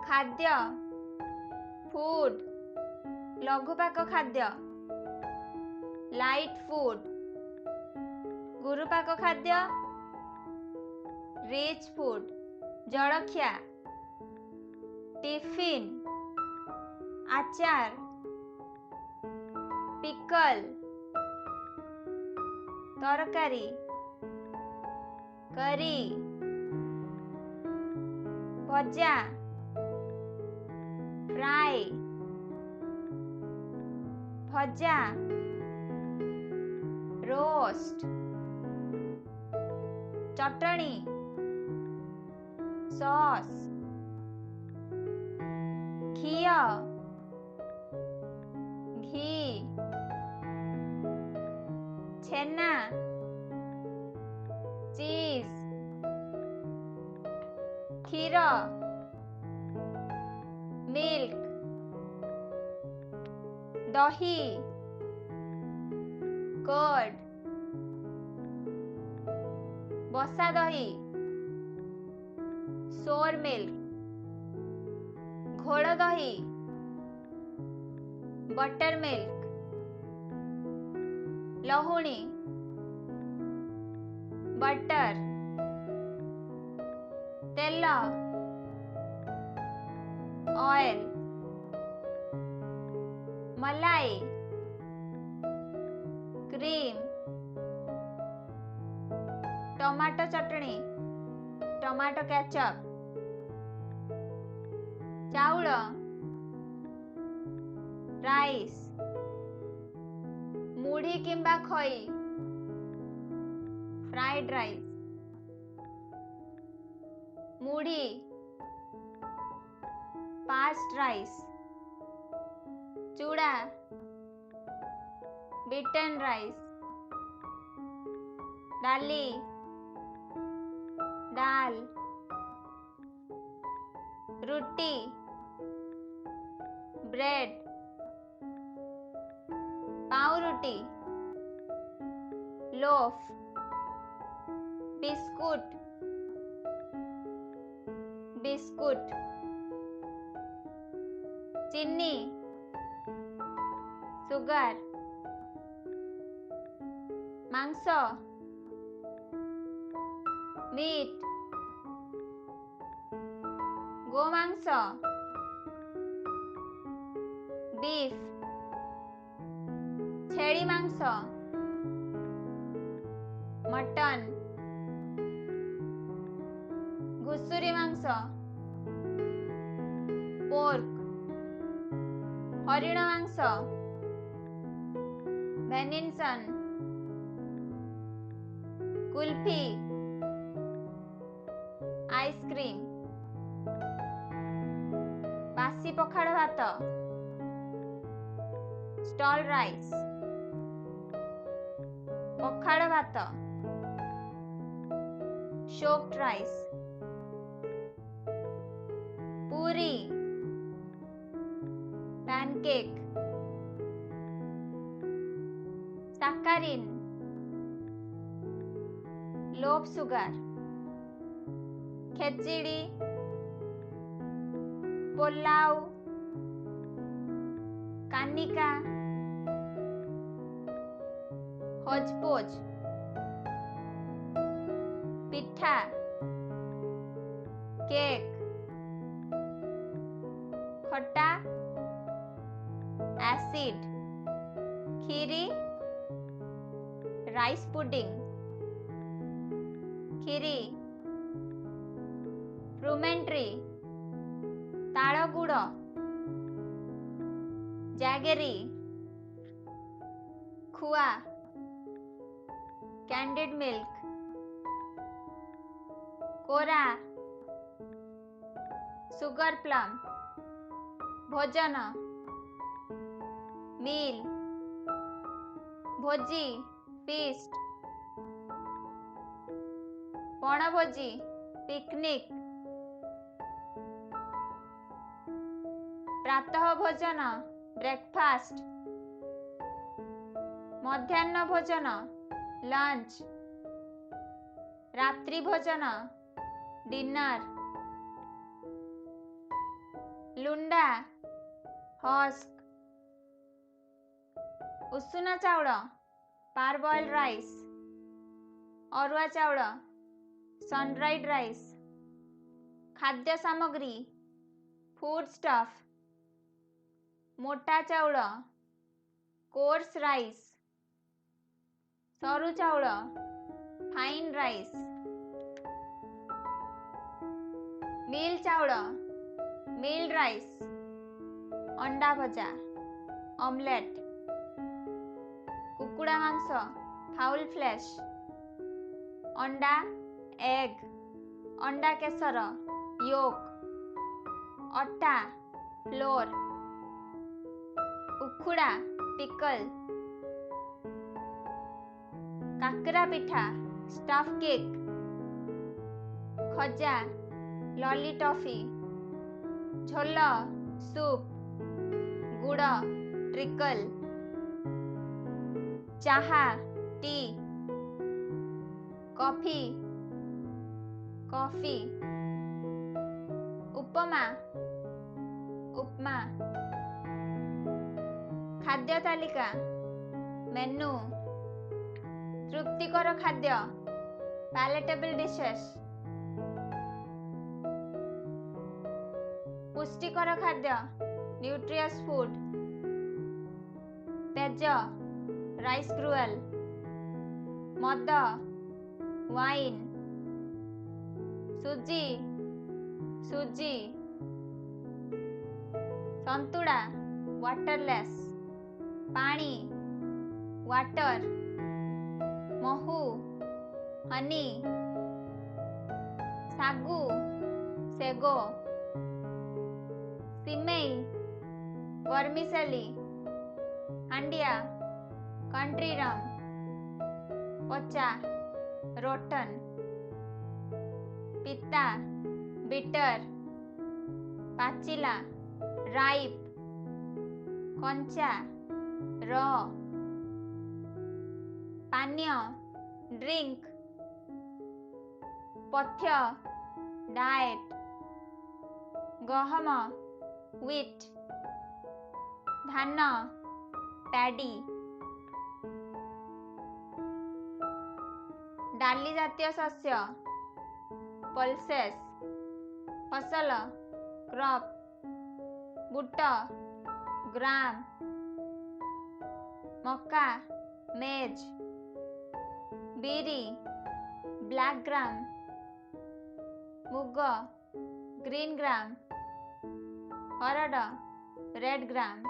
खाद्य फूड लघुपाक खाद्य light food गुरुपाक खाद्य रिच फूड जलखिया टिफिन आचार पिकल तरकारी करी भजा फ्राई भजा रोस्ट चटनी सॉस घिया घी छेना चीज क्षीर मिल्क दही कर्ड बसा दही सोर मिल्क घोड़ दही बटर मिल्क लहुणी बटर तेल ऑयल मलाई क्रीम टमाटो चटनी टमाटो केचप चाउल राइस मुढ़ी किंबा खई फ्राइड राइस मुढ़ी पास्ट राइस चूड़ा बीटन राइस डाली दाल रोटी ब्रेड पाव रोटी लोफ बिस्कुट बिस्कुट चीनी सुगर मांस मीट गोमांस बीफ छेड़ी मांस मटन घुसुरी मांस पोर्क हरिण मांस वेनिसन कुल्फी आइसक्रीम बासी पखाड़ भात स्टॉल राइस पखाड़ भात सोक्ड राइस पूरी पैनकेक साकारीन लोफ सुगर खेचड़ी पोलाव कानिका हजपोज पिठा केक खट्टा एसिड खीरी राइस पुडिंग खीरी फ्रुमेंट्री ताड़ गुड़ जैगेरी खुआ कैंडिड मिल्क कोरा सुगर प्लम भोजन मील भोजी फीस्ट बणभोजी पिकनिक प्रातः भोजन ब्रेकफास्ट मध्याह्न भोजन लंच रात्रि भोजन डिनर लुंडा हस्क, उषुना चाउल पारबॉइल्ड राइस, अरुआ चाउल सनड्राइड राइस, खाद्य सामग्री फूड स्टफ, मोटा चाउल कोर्स राइस, सरू चाउल फाइन राइस, मिल चाउल मिल्ड राइस, अंडा भजा ऑमलेट, कुकुड़ा मांस फाउल फ्लेश, अंडा एग, अंडा केसर योक, अटा फ्लोर, उखुड़ा पिकल, काकरा पिठा स्टफ केक, खजा लॉली टॉफी, झोल सूप, गुड़ ट्रिकल, चाहा tea, coffee coffee, upma upma, खाद्य तालिका मेनू, तृप्तिकर खाद्य पैलेटेबल डिशेस, पुष्टिकर खाद्य न्यूट्रियस फूड, तेज राइस ग्रुएल, मद वाइन, सुजी सुजी, संतुड़ा वाटरलेस, पानी वाटर, महू हनी, सागु सेगो, सिमेई वर्मिसेली, हांडिया कंट्री रम, पचा रोटन, पिता बिटर, पाचिला राइप, कंचा रॉ, पानीय ड्रिंक, पथ्य डाएट, गहम व्हीट, धान पैडी, डाली जातीय शस्य पल्सेस, फसल क्रॉप, बुट ग्राम, मक्का मेज, बीरी ब्लैक ग्राम, मुग ग्रीन ग्राम, हरड़ रेड ग्राम।